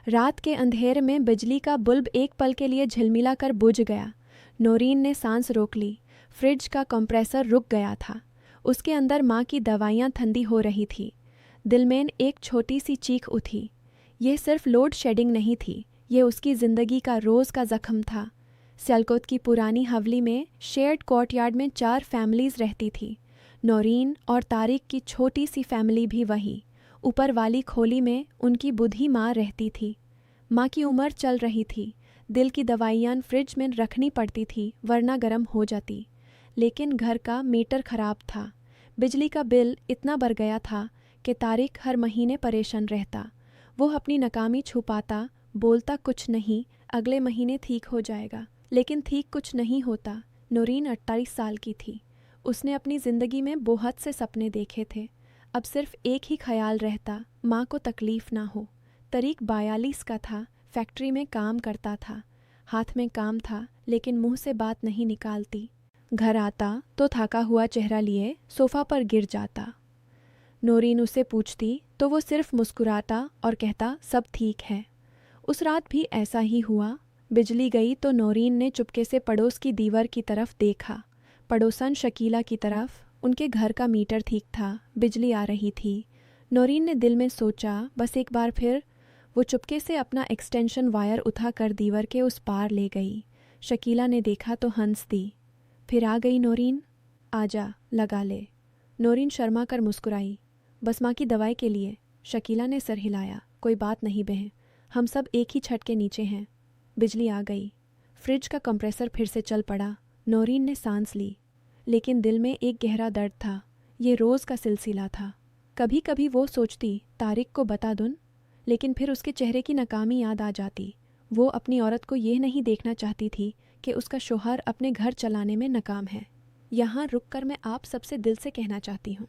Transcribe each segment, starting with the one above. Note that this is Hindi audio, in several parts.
रात के अंधेरे में बिजली का बल्ब एक पल के लिए झिलमिला कर बुझ गया। नौरीन ने सांस रोक ली। फ्रिज का कंप्रेसर रुक गया था। उसके अंदर माँ की दवाइयाँ ठंडी हो रही थी। दिल में एक छोटी सी चीख उठी। यह सिर्फ लोड शेडिंग नहीं थी, ये उसकी ज़िंदगी का रोज़ का ज़ख्म था। सियालकोट की पुरानी हवेली में शेयर्ड कोर्टयार्ड में 4 फैमिलीज़ रहती थी। नौरीन और तारिक की छोटी सी फैमिली भी वही। ऊपर वाली खोली में उनकी बूढ़ी माँ रहती थी। माँ की उम्र चल रही थी। दिल की दवाइयाँ फ्रिज में रखनी पड़ती थी वरना गर्म हो जाती। लेकिन घर का मीटर ख़राब था। बिजली का बिल इतना बढ़ गया था कि तारिक हर महीने परेशान रहता। वो अपनी नाकामी छुपाता, बोलता कुछ नहीं, अगले महीने ठीक हो जाएगा। लेकिन ठीक कुछ नहीं होता। नौरीन 28 साल की थी। उसने अपनी ज़िंदगी में बहुत से सपने देखे थे। अब सिर्फ एक ही ख्याल रहता, माँ को तकलीफ़ ना हो। तारिक 42 का था, फैक्ट्री में काम करता था। हाथ में काम था लेकिन मुंह से बात नहीं निकालती। घर आता तो थका हुआ चेहरा लिए सोफ़ा पर गिर जाता। नौरीन उसे पूछती तो वो सिर्फ मुस्कुराता और कहता सब ठीक है। उस रात भी ऐसा ही हुआ। बिजली गई तो नौरीन ने चुपके से पड़ोस की दीवार की तरफ देखा। पड़ोसन शकीला की तरफ। उनके घर का मीटर ठीक था, बिजली आ रही थी। नौरीन ने दिल में सोचा बस एक बार फिर। वो चुपके से अपना एक्सटेंशन वायर उठाकर दीवार के उस पार ले गई। शकीला ने देखा तो हंस दी। फिर आ गई नौरीन, आजा लगा ले। नौरीन शर्मा कर मुस्कुराई। बस माँ की दवाई के लिए। शकीला ने सर हिलाया। कोई बात नहीं बहन, हम सब एक ही छत के नीचे हैं। बिजली आ गई। फ्रिज का कंप्रेसर फिर से चल पड़ा। नौरीन ने सांस ली, लेकिन दिल में एक गहरा दर्द था। ये रोज़ का सिलसिला था। कभी कभी वो सोचती तारिक को बता दूं, लेकिन फिर उसके चेहरे की नाकामी याद आ जाती। वो अपनी औरत को यह नहीं देखना चाहती थी कि उसका शौहर अपने घर चलाने में नाकाम है। यहाँ रुक कर मैं आप सबसे दिल से कहना चाहती हूँ,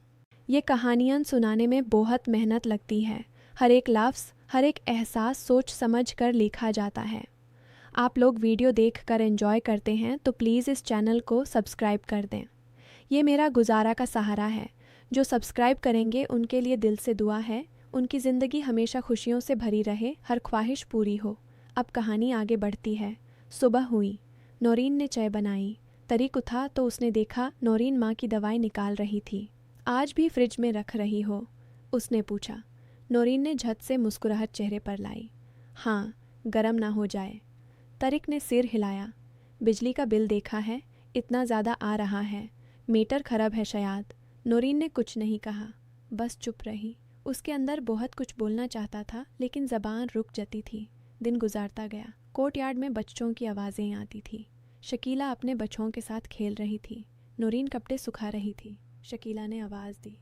ये कहानियाँ सुनाने में बहुत मेहनत लगती है। हर एक लफ्ज़, हर एक एहसास सोच समझ कर लिखा जाता है। आप लोग वीडियो देख कर एंजॉय करते हैं तो प्लीज़ इस चैनल को सब्सक्राइब कर दें। ये मेरा गुजारा का सहारा है। जो सब्सक्राइब करेंगे उनके लिए दिल से दुआ है। उनकी ज़िंदगी हमेशा खुशियों से भरी रहे, हर ख्वाहिश पूरी हो। अब कहानी आगे बढ़ती है। सुबह हुई। नौरीन ने चाय बनाई। तारिक उठा तो उसने देखा नौरीन माँ की दवाई निकाल रही थी। आज भी फ्रिज में रख रही हो? उसने पूछा। नौरीन ने झट से मुस्कुराहट चेहरे पर लाई। हाँ, गरम ना हो जाए। तारिक ने सिर हिलाया। बिजली का बिल देखा है, इतना ज़्यादा आ रहा है। मीटर खराब है शायद। नौरीन ने कुछ नहीं कहा, बस चुप रही। उसके अंदर बहुत कुछ बोलना चाहता था लेकिन ज़बान रुक जाती थी। दिन गुजारता गया। कोर्टयार्ड में बच्चों की आवाज़ें आती थी। शकीला अपने बच्चों के साथ खेल रही थी। नौरीन कपड़े सुखा रही थी। शकीला ने आवाज़ दी,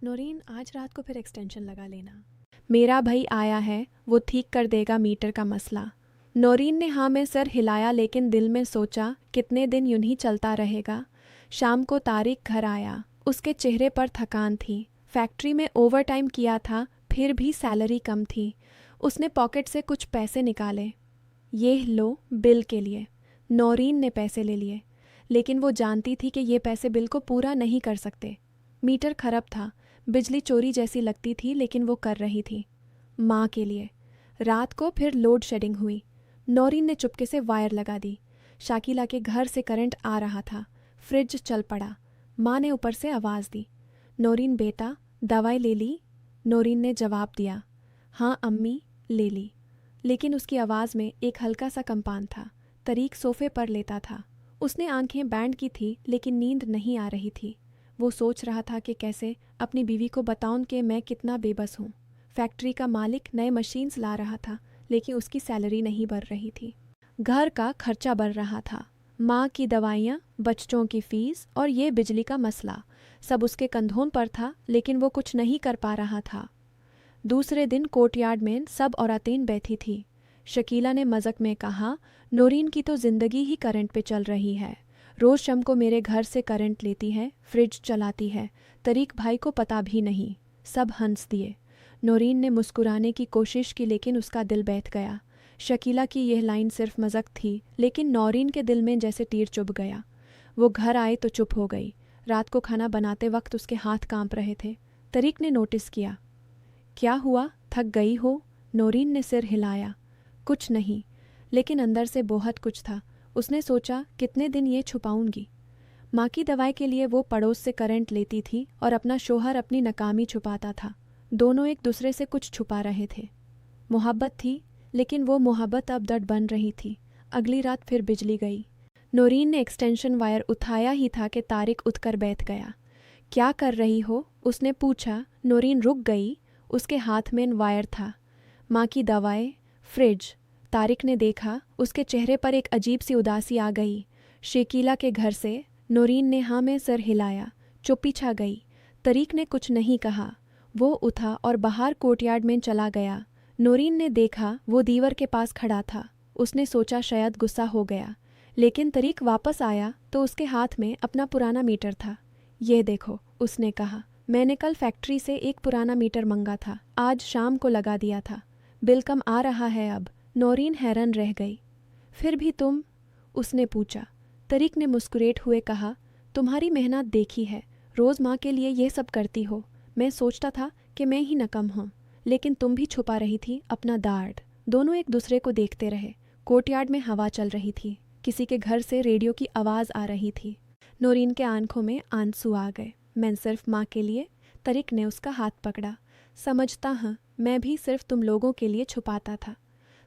नौरीन आज रात को फिर एक्सटेंशन लगा लेना। मेरा भाई आया है, वो ठीक कर देगा मीटर का मसला। नौरीन ने हाँ में सर हिलाया लेकिन दिल में सोचा कितने दिन यूं ही चलता रहेगा। शाम को तारिक घर आया। उसके चेहरे पर थकान थी। फैक्ट्री में ओवर टाइम किया था, फिर भी सैलरी कम थी। उसने पॉकेट से कुछ पैसे निकाले। ये लो बिल के लिए। नौरीन ने पैसे ले लिए, लेकिन वो जानती थी कि ये पैसे बिल को पूरा नहीं कर सकते। मीटर खराब था, बिजली चोरी जैसी लगती थी लेकिन वो कर रही थी माँ के लिए। रात को फिर लोड शेडिंग हुई। नौरीन ने चुपके से वायर लगा दी। शाकिला के घर से करंट आ रहा था। फ्रिज चल पड़ा। माँ ने ऊपर से आवाज़ दी, नौरीन बेटा दवाई ले ली? नौरीन ने जवाब दिया, हाँ अम्मी ले ली। लेकिन उसकी आवाज़ में एक हल्का सा कंपान था। तारिक सोफ़े पर लेटा था। उसने आंखें बैंड की थी लेकिन नींद नहीं आ रही थी। वो सोच रहा था कि कैसे अपनी बीवी को बताऊं कि मैं कितना बेबस हूँ। फैक्ट्री का मालिक नए मशीन्स ला रहा था लेकिन उसकी सैलरी नहीं बढ़ रही थी। घर का खर्चा बढ़ रहा था। माँ की दवाइयाँ, बच्चों की फ़ीस और ये बिजली का मसला, सब उसके कंधों पर था लेकिन वो कुछ नहीं कर पा रहा था। दूसरे दिन कोर्टयार्ड में सब औरतें बैठी थी। शकीला ने मज़ाक में कहा, नौरीन की तो ज़िंदगी ही करंट पे चल रही है। रोज़ शाम को मेरे घर से करंट लेती है, फ्रिज चलाती है। तारिक भाई को पता भी नहीं। सब हंस दिए। नौरीन ने मुस्कुराने की कोशिश की लेकिन उसका दिल बैठ गया। शकीला की यह लाइन सिर्फ मज़ाक थी लेकिन नौरीन के दिल में जैसे तीर चुभ गया। वो घर आए तो चुप हो गई। रात को खाना बनाते वक्त उसके हाथ कांप रहे थे। तारिक ने नोटिस किया। क्या हुआ, थक गई हो? नौरीन ने सिर हिलाया। कुछ नहीं, लेकिन अंदर से बहुत कुछ था। उसने सोचा, कितने दिन ये छुपाऊंगी। माँ की दवाई के लिए वो पड़ोस से करंट लेती थी और अपना शोहर अपनी नाकामी छुपाता था। दोनों एक दूसरे से कुछ छुपा रहे थे। मोहब्बत थी, लेकिन वो मोहब्बत अब दर्द बन रही थी। अगली रात फिर बिजली गई। नौरीन ने एक्सटेंशन वायर उठाया ही था कि तारिक उठकर बैठ गया। क्या कर रही हो? उसने पूछा। नौरीन रुक गई। उसके हाथ में वायर था। माँ की दवाएं, फ्रिज। तारिक ने देखा, उसके चेहरे पर एक अजीब सी उदासी आ गई। शकीला के घर से? नौरीन ने हाँ में सर हिलाया। चुप्पी छा गई। तारिक ने कुछ नहीं कहा। वो उठा और बाहर कोर्टयार्ड में चला गया। नौरीन ने देखा, वो दीवार के पास खड़ा था। उसने सोचा शायद गुस्सा हो गया, लेकिन तारिक वापस आया तो उसके हाथ में अपना पुराना मीटर था। ये देखो, उसने कहा, मैंने कल फैक्ट्री से एक पुराना मीटर मंगा था, आज शाम को लगा दिया था। बिल कम आ रहा है अब। नौरीन हैरान रह गई। फिर भी तुम? उसने पूछा। तारिक ने मुस्कुराते हुए कहा, तुम्हारी मेहनत देखी है, रोज़ माँ के लिए ये सब करती हो। मैं सोचता था कि मैं ही नकम हूँ, लेकिन तुम भी छुपा रही थी अपना दर्द। दोनों एक दूसरे को देखते रहे। कोर्टयार्ड में हवा चल रही थी। किसी के घर से रेडियो की आवाज़ आ रही थी। नौरीन के आंखों में आंसू आ गए। मैं सिर्फ माँ के लिए? तारिक ने उसका हाथ पकड़ा। समझता हूँ, मैं भी सिर्फ तुम लोगों के लिए छुपाता था।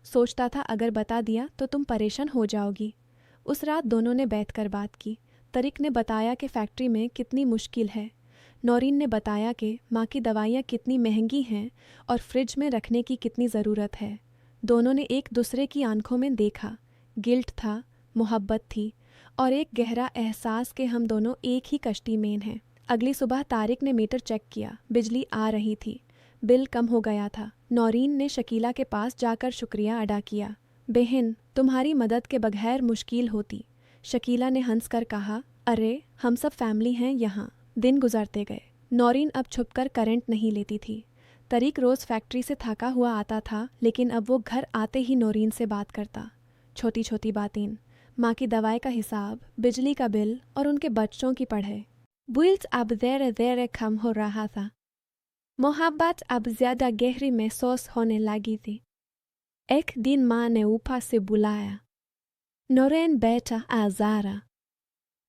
सोचता था अगर बता दिया तो तुम परेशान हो जाओगी। उस रात दोनों ने बैठकर बात की। तारिक ने बताया कि फैक्ट्री में कितनी मुश्किल है। नौरीन ने बताया कि माँ की दवाइयाँ कितनी महंगी हैं और फ्रिज में रखने की कितनी ज़रूरत है। दोनों ने एक दूसरे की आंखों में देखा। गिल्ट था, मोहब्बत थी और एक गहरा एहसास कि हम दोनों एक ही कश्ती में हैं। अगली सुबह तारिक ने मीटर चेक किया। बिजली आ रही थी। बिल कम हो गया था। नौरीन ने शकीला के पास जाकर शुक्रिया अदा किया। बहन, तुम्हारी मदद के बगैर मुश्किल होती। शकीला ने हंसकर कहा, अरे हम सब फैमिली हैं यहाँ। दिन गुजरते गए। नौरीन अब छुपकर करंट नहीं लेती थी। तारिक रोज़ फैक्ट्री से थका हुआ आता था, लेकिन अब वो घर आते ही नौरीन से बात करता। छोटी छोटी बातें, माँ की दवाई का हिसाब, बिजली का बिल और उनके बच्चों की पढ़ाई। बिल्स अब धीरे धीरे कम हो रहा था। मोहब्बत अब ज़्यादा गहरी महसूस होने लगी थी। एक दिन माँ ने ऊपर से बुलाया, नौरीन बेटा आ ज़रा।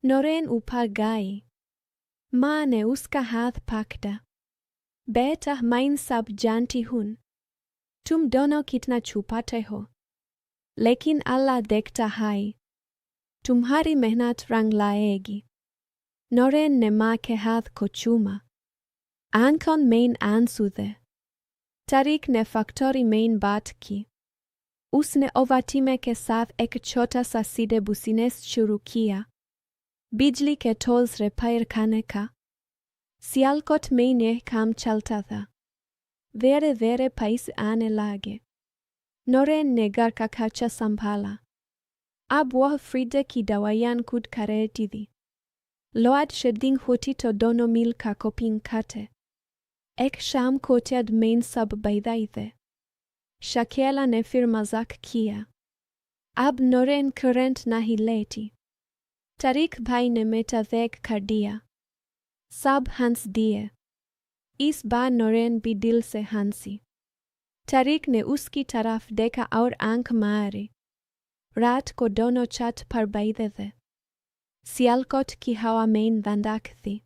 नौरीन ऊपर गई। माँ ने उसका हाथ पकड़ा। बेटा, मैं सब जानती हूँ। तुम दोनों कितना छुपाते हो, लेकिन अल्लाह देखता है। तुम्हारी मेहनत रंग लाएगी। नौरीन ने माँ के हाथ को चूमा। आंखों में आंसू थे। तारिक ने फैक्ट्री में बात की। उसने ओवरटाइम के साथ एक छोटा सा सीधे बिजनेस शुरू किया, बिजली के टोल्स रिपेयर करने का। सियालकोट में यह काम चलता था। धीरे धीरे पैसे आने लगे। नौरीन ने घर का खर्चा संभाला। अब वह फ्रिज की दवाइयाँ खुद खरीदती थी। लोड शेडिंग होती तो दोनों मिलकर कोपिंग करते। एक शाम कोर्टयार्ड में सब बैठे थे। शकीला ने फिर मजाक किया, अब नौरीन करंट नहीं लेती। तारिक भाई ने मीटर देख कर दिया। सब हंस दिए। इस बार नौरीन भी दिल से हंसी। तारिक ने उसकी तरफ देखा और आंख मारी। रात को दोनों छत पर बैठे थे। सियालकोट की हवा में ठंडक थी।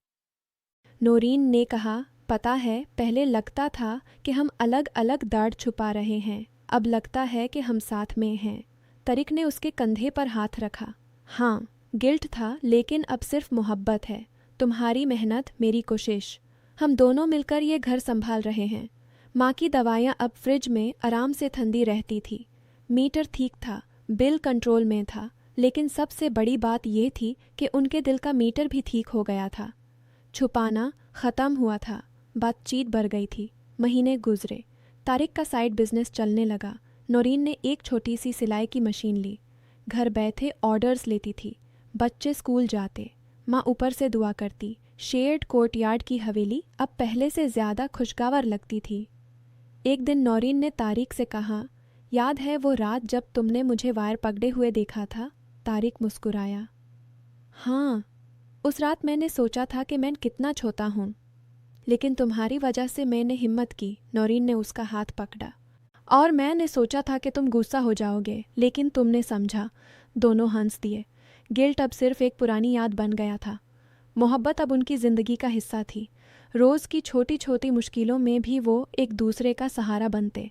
नौरीन ने कहा, पता है, पहले लगता था कि हम अलग अलग दर्द छुपा रहे हैं, अब लगता है कि हम साथ में हैं। तारिक ने उसके कंधे पर हाथ रखा। हाँ, गिल्ट था, लेकिन अब सिर्फ मोहब्बत है। तुम्हारी मेहनत, मेरी कोशिश, हम दोनों मिलकर ये घर संभाल रहे हैं। माँ की दवाइयाँ अब फ्रिज में आराम से ठंडी रहती थी। मीटर ठीक था, बिल कंट्रोल में था, लेकिन सबसे बड़ी बात यह थी कि उनके दिल का मीटर भी ठीक हो गया था। छुपाना ख़त्म हुआ था। बातचीत बढ़ गई थी। महीने गुजरे। तारिक का साइड बिजनेस चलने लगा। नौरीन ने एक छोटी सी सिलाई की मशीन ली। घर बैठे ऑर्डर्स लेती थी। बच्चे स्कूल जाते। माँ ऊपर से दुआ करती। शेयर्ड कोर्टयार्ड की हवेली अब पहले से ज़्यादा खुशगवार लगती थी। एक दिन नौरीन ने तारिक से कहा, याद है वो रात जब तुमने मुझे वायर पकड़े हुए देखा था? तारिक मुस्कुराया। हाँ, उस रात मैंने सोचा था कि मैं कितना छोटा हूँ, लेकिन तुम्हारी वजह से मैंने हिम्मत की। नौरीन ने उसका हाथ पकड़ा और मैंने सोचा था कि तुम गुस्सा हो जाओगे, लेकिन तुमने समझा। दोनों हंस दिए। गिल्ट अब सिर्फ एक पुरानी याद बन गया था। मोहब्बत अब उनकी ज़िंदगी का हिस्सा थी। रोज़ की छोटी छोटी मुश्किलों में भी वो एक दूसरे का सहारा बनते।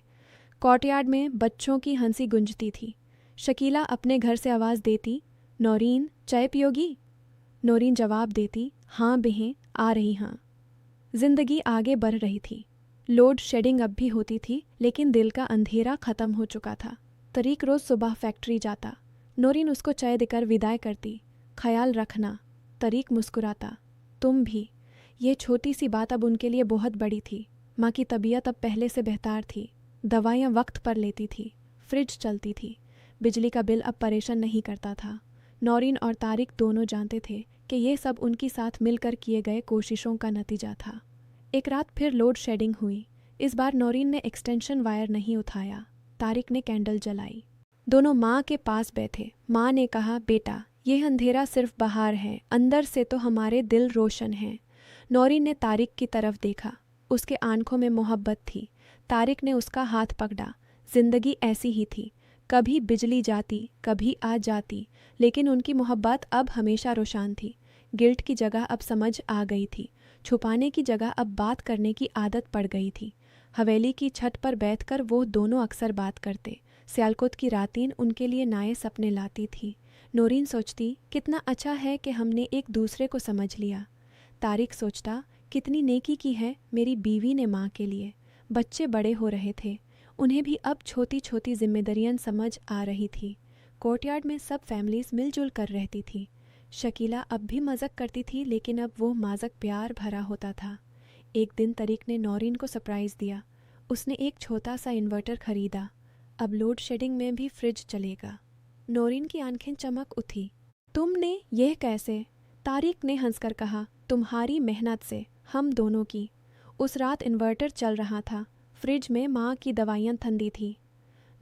कोर्टयार्ड में बच्चों की हंसी गूंजती थी। शकीला अपने घर से आवाज़ देती, नौरीन चाय पियोगी? नौरीन जवाब देती, हाँ बहन, आ रही हाँ। जिंदगी आगे बढ़ रही थी। लोड शेडिंग अब भी होती थी, लेकिन दिल का अंधेरा ख़त्म हो चुका था। तरीक रोज़ सुबह फैक्ट्री जाता। नौरीन उसको चाय देकर विदाई करती, ख्याल रखना। तरीक मुस्कुराता, तुम भी। ये छोटी सी बात अब उनके लिए बहुत बड़ी थी। माँ की तबीयत अब पहले से बेहतर थी। दवाइयाँ वक्त पर लेती थी, फ्रिज चलती थी, बिजली का बिल अब परेशान नहीं करता था। नौरीन और तारिक दोनों जानते थे कि ये सब उनकी साथ मिलकर किए गए कोशिशों का नतीजा था। एक रात फिर लोड शेडिंग हुई। इस बार नौरीन ने एक्सटेंशन वायर नहीं उठाया। तारिक ने कैंडल जलाई। दोनों माँ के पास बैठे। माँ ने कहा, बेटा ये अंधेरा सिर्फ बाहर है, अंदर से तो हमारे दिल रोशन हैं। नौरीन ने तारिक की तरफ देखा। उसके आंखों में मोहब्बत थी। तारिक ने उसका हाथ पकड़ा। जिंदगी ऐसी ही थी, कभी बिजली जाती, कभी आ जाती, लेकिन उनकी मोहब्बत अब हमेशा रोशन थी। गिल्ट की जगह अब समझ आ गई थी। छुपाने की जगह अब बात करने की आदत पड़ गई थी। हवेली की छत पर बैठकर वो दोनों अक्सर बात करते। सियालकोट की रातें उनके लिए नए सपने लाती थी। नौरीन सोचती, कितना अच्छा है कि हमने एक दूसरे को समझ लिया। तारिक सोचता, कितनी नेकी की है मेरी बीवी ने माँ के लिए। बच्चे बड़े हो रहे थे, उन्हें भी अब छोटी छोटी जिम्मेदारियां समझ आ रही थी। कोर्टयार्ड में सब फैमिलीज मिलजुल कर रहती थी। शकीला अब भी मज़ाक करती थी, लेकिन अब वो मज़ाक प्यार भरा होता था। एक दिन तरीक ने नौरीन को सरप्राइज़ दिया। उसने एक छोटा सा इन्वर्टर खरीदा। अब लोड शेडिंग में भी फ्रिज चलेगा। नौरीन की आंखें चमक उठी। तुमने यह कैसे? तारिक ने हंसकर कहा, तुम्हारी मेहनत से, हम दोनों की। उस रात इन्वर्टर चल रहा था। फ्रिज में माँ की दवाइयाँ ठंडी थी।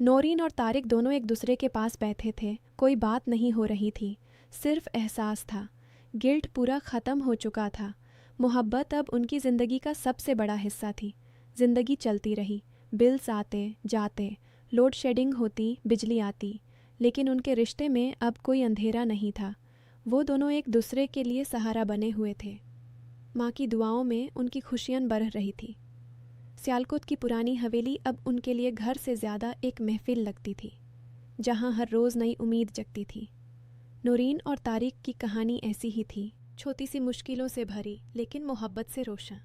नौरीन और तारिक दोनों एक दूसरे के पास बैठे थे। कोई बात नहीं हो रही थी, सिर्फ एहसास था। गिल्ट पूरा ख़त्म हो चुका था। मोहब्बत अब उनकी ज़िंदगी का सबसे बड़ा हिस्सा थी। ज़िंदगी चलती रही, बिल्स आते जाते, लोड शेडिंग होती, बिजली आती, लेकिन उनके रिश्ते में अब कोई अंधेरा नहीं था। वो दोनों एक दूसरे के लिए सहारा बने हुए थे। माँ की दुआओं में उनकी खुशियाँ बढ़ रही थी। सियालकोट की पुरानी हवेली अब उनके लिए घर से ज़्यादा एक महफिल लगती थी, जहाँ हर रोज़ नई उम्मीद जगती थी। नौरीन और तारिक की कहानी ऐसी ही थी, छोटी सी मुश्किलों से भरी, लेकिन मोहब्बत से रोशन।